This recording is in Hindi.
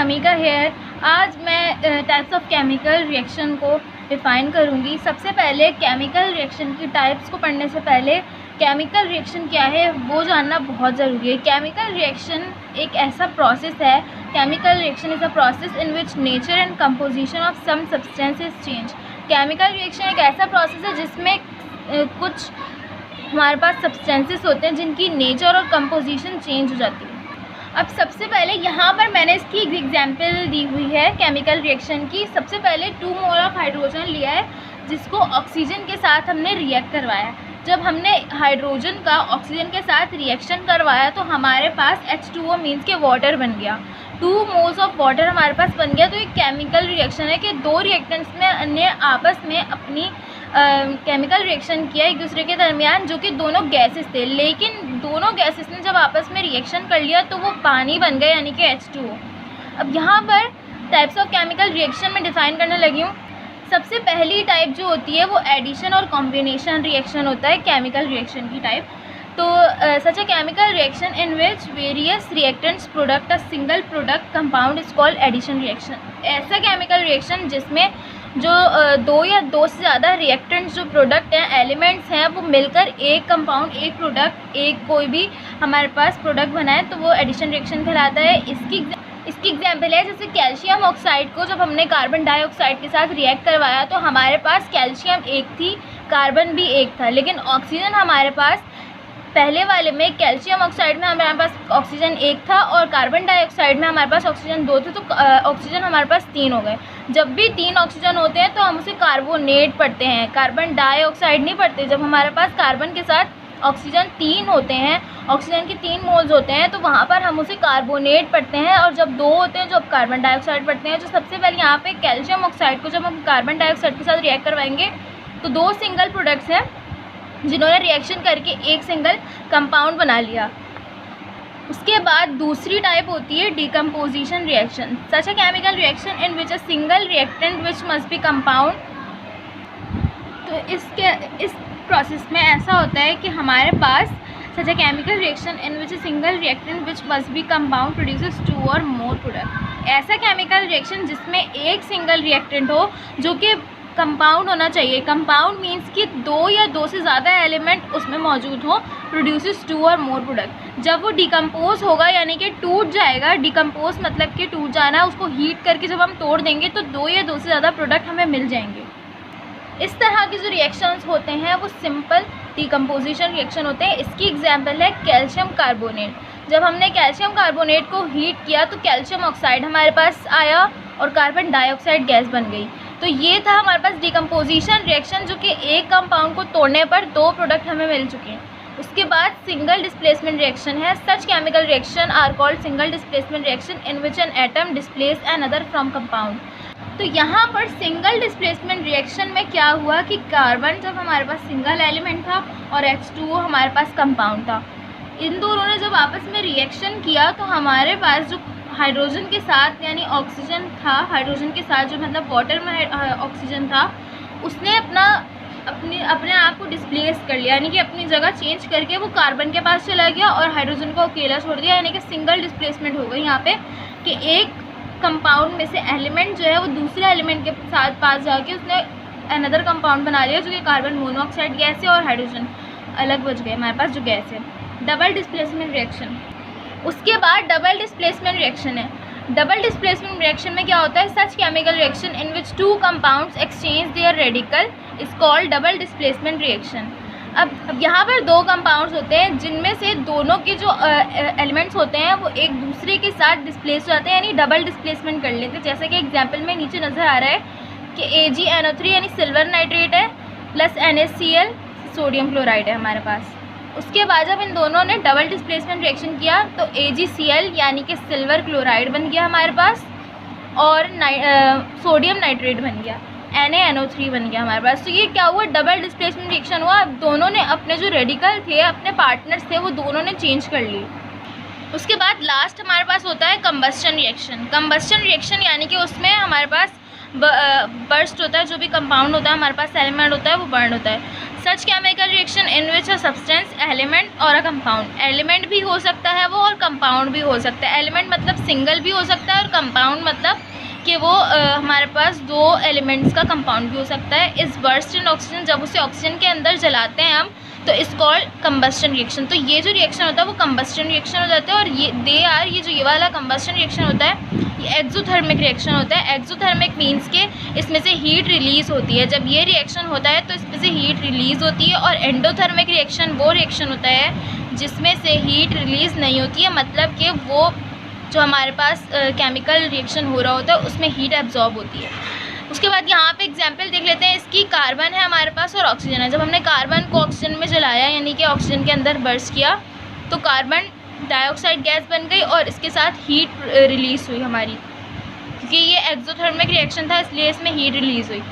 हमीका हेयर। आज मैं टाइप्स ऑफ केमिकल रिएक्शन को डिफ़ाइन करूँगी। सबसे पहले केमिकल रिएक्शन की टाइप्स को पढ़ने से पहले केमिकल रिएक्शन क्या है वो जानना बहुत ज़रूरी है। केमिकल रिएक्शन एक ऐसा प्रोसेस है, chemical reaction is a process in which nature and composition of some substances change. Chemical reaction एक ऐसा प्रोसेस है जिसमें कुछ हमारे पास सब्सटेंसेस होते हैं जिनकी नेचर और कंपोजिशन चेंज हो जाती है। अब सबसे पहले यहाँ पर मैंने इसकी एक एग्जांपल दी हुई है केमिकल रिएक्शन की। सबसे पहले 2 मोल ऑफ हाइड्रोजन लिया है जिसको ऑक्सीजन के साथ हमने रिएक्ट करवाया। जब हमने हाइड्रोजन का ऑक्सीजन के साथ रिएक्शन करवाया तो हमारे पास H2O मीन्स के वाटर बन गया। 2 मोल्स ऑफ वाटर हमारे पास बन गया। तो ये केमिकल रिएक्शन है कि दो रिएक्टेंट्स ने आपस में अपनी केमिकल रिएक्शन किया एक दूसरे के दरमियान, जो कि दोनों गैसेस थे। लेकिन दोनों गैसेस ने जब आपस में रिएक्शन कर लिया तो वो पानी बन गया, यानी कि H2O। अब यहाँ पर टाइप्स ऑफ केमिकल रिएक्शन में डिफ़ाइन करने लगी हूँ। सबसे पहली टाइप जो होती है वो एडिशन और कॉम्बिनेशन रिएक्शन होता है केमिकल रिएक्शन की टाइप। तो such a chemical reaction in which various reactants product a single product compound is called addition reaction. ऐसा केमिकल रिएक्शन जिसमें जो दो या दो से ज़्यादा रिएक्टेंट्स जो प्रोडक्ट हैं, एलिमेंट्स हैं, वो मिलकर एक कंपाउंड, एक प्रोडक्ट, एक कोई भी हमारे पास प्रोडक्ट बनाए तो वो एडिशन रिएक्शन कहलाता है। इसकी एग्जांपल है जैसे कैल्शियम ऑक्साइड को जब हमने कार्बन डाइऑक्साइड के साथ रिएक्ट करवाया तो हमारे पास कैल्शियम एक थी, कार्बन भी एक था, लेकिन ऑक्सीजन हमारे पास पहले वाले में कैल्शियम ऑक्साइड में हमारे पास ऑक्सीजन एक था और कार्बन डाइऑक्साइड में हमारे पास ऑक्सीजन 2 थे। तो ऑक्सीजन हमारे पास 3 हो गए। जब भी 3 ऑक्सीजन होते हैं तो हम उसे कार्बोनेट पढ़ते हैं, कार्बन डाइऑक्साइड नहीं पढ़ते। जब हमारे पास कार्बन के साथ ऑक्सीजन 3 होते हैं, ऑक्सीजन के 3 मोल्स होते हैं, तो वहाँ पर हम उसे कार्बोनेट पढ़ते हैं। और जब 2 होते हैं जब कार्बन डाइऑक्साइड पढ़ते हैं। जो सबसे पहले यहाँ पे कैल्शियम ऑक्साइड को जब हम कार्बन डाइऑक्साइड के साथ रिएक्ट करवाएंगे तो 2 सिंगल प्रोडक्ट्स हैं जिन्होंने रिएक्शन करके एक सिंगल कंपाउंड बना लिया। उसके बाद दूसरी टाइप होती है decomposition reaction. Such a chemical reaction in which a single reactant which must be compound. तो इस प्रोसेस में ऐसा होता है कि हमारे पास such a chemical reaction in which a single reactant which must be compound produces 2 और मोर प्रोडक्ट। ऐसा केमिकल रिएक्शन जिसमें एक सिंगल रिएक्टेंट हो जो कि कंपाउंड होना चाहिए। कंपाउंड मीन्स कि 2 या 2 से ज़्यादा एलिमेंट उसमें मौजूद हो, प्रोड्यूसेस 2 और मोर प्रोडक्ट। जब वो डिकम्पोज होगा यानी कि टूट जाएगा, डिकम्पोज मतलब कि टूट जाना है, उसको हीट करके जब हम तोड़ देंगे तो 2 या 2 से ज़्यादा प्रोडक्ट हमें मिल जाएंगे। इस तरह के जो रिएक्शंस होते हैं वो सिंपल डिकम्पोजिशन रिएक्शन होते हैं। इसकी एग्जांपल है कैल्शियम कार्बोनेट। जब हमने कैल्शियम कार्बोनेट को हीट किया तो कैल्शियम ऑक्साइड हमारे पास आया और कार्बन डाइऑक्साइड गैस बन गई। तो ये था हमारे पास डिकम्पोजिशन रिएक्शन, जो कि एक कंपाउंड को तोड़ने पर 2 प्रोडक्ट हमें मिल चुके हैं। उसके बाद सिंगल डिस्प्लेसमेंट रिएक्शन है। Such chemical reaction are called single displacement reaction in which an atom displace another from compound. तो यहाँ पर सिंगल डिस्प्लेसमेंट रिएक्शन में क्या हुआ कि कार्बन जब हमारे पास सिंगल एलिमेंट था और H2O हमारे पास कंपाउंड था, इन दोनों ने जब आपस में रिएक्शन किया तो हमारे पास जो हाइड्रोजन के साथ यानी ऑक्सीजन था, हाइड्रोजन के साथ जो मतलब वाटर में ऑक्सीजन था, उसने अपने आप को डिस्प्लेस कर लिया, यानी कि अपनी जगह चेंज करके वो कार्बन के पास चला गया और हाइड्रोजन को अकेला छोड़ दिया। यानी कि सिंगल डिस्प्लेसमेंट हो गई यहाँ पे कि एक कंपाउंड में से एलिमेंट जो है वो दूसरे एलिमेंट के साथ पास जाके उसने अनदर कंपाउंड बना लिया, जो कि कार्बन मोनोऑक्साइड गैस है और हाइड्रोजन अलग बच गए हमारे पास जो गैस है। Double displacement reaction. उसके बाद डबल डिस्प्लेसमेंट रिएक्शन है। डबल डिस्प्लेसमेंट रिएक्शन में क्या होता है? Such chemical reaction in which 2 compounds exchange their radical is called double displacement reaction. अब यहाँ पर 2 कंपाउंड्स होते हैं जिनमें से दोनों के जो एलिमेंट्स होते हैं वो एक दूसरे के साथ डिस्प्लेस हो जाते हैं, यानी डबल डिस्प्लेसमेंट कर लेते हैं। जैसे कि एग्जाम्पल में नीचे नज़र आ रहा है कि AgNO3 यानी सिल्वर नाइट्रेट है प्लस NaCl सोडियम क्लोराइड है हमारे पास। उसके बाद जब इन दोनों ने डबल डिस्प्लेसमेंट रिएक्शन किया तो AgCl यानी कि सिल्वर क्लोराइड बन गया हमारे पास और सोडियम नाइट्रेट बन गया, NaNO3 बन गया हमारे पास। तो ये क्या हुआ? डबल डिस्प्लेसमेंट रिएक्शन हुआ। दोनों ने अपने जो रेडिकल थे, अपने पार्टनर्स थे, वो दोनों ने चेंज कर लिए। उसके बाद लास्ट हमारे पास होता है कंबस्टन रिएक्शन। कंबस्टन रिएक्शन यानी कि उसमें हमारे पास बर्स्ट होता है, जो भी कंपाउंड होता है हमारे पास एलिमेंट होता है वो बर्न होता है। Such chemical reaction in which a substance element और अ कंपाउंड, एलिमेंट भी हो सकता है वो और कंपाउंड भी हो सकता है। एलिमेंट मतलब सिंगल भी हो सकता है और कंपाउंड मतलब कि वो हमारे पास दो एलिमेंट्स का कंपाउंड भी हो सकता है। इस बर्स्ट इन ऑक्सीजन, जब उसे ऑक्सीजन के अंदर जलाते हैं हम तो इस कॉल्ड कंबस्टन रिएक्शन। तो ये जो रिएक्शन होता है वो कंबस्टन रिएक्शन हो जाता है। और ये जो ये वाला कंबस्टन रिएक्शन होता है ये एक्सोथर्मिक रिएक्शन होता है। एक्सोथर्मिक मीन्स के इसमें से हीट रिलीज़ होती है। जब ये रिएक्शन होता है तो इसमें से हीट रिलीज़ होती है। और एंडोथर्मिक रिएक्शन वो रिएक्शन होता है जिसमें से हीट रिलीज़ नहीं होती है, मतलब कि वो जो हमारे पास केमिकल रिएक्शन हो रहा होता है उसमें हीट एब्जॉर्ब होती है। उसके बाद यहाँ पे एग्जांपल देख लेते हैं इसकी। कार्बन है हमारे पास और ऑक्सीजन है। जब हमने कार्बन को ऑक्सीजन में जलाया यानी कि ऑक्सीजन के अंदर बर्स्ट किया तो कार्बन डाइऑक्साइड गैस बन गई और इसके साथ हीट रिलीज़ हुई हमारी, क्योंकि ये एक्सोथर्मिक रिएक्शन था इसलिए इसमें हीट रिलीज़ हुई।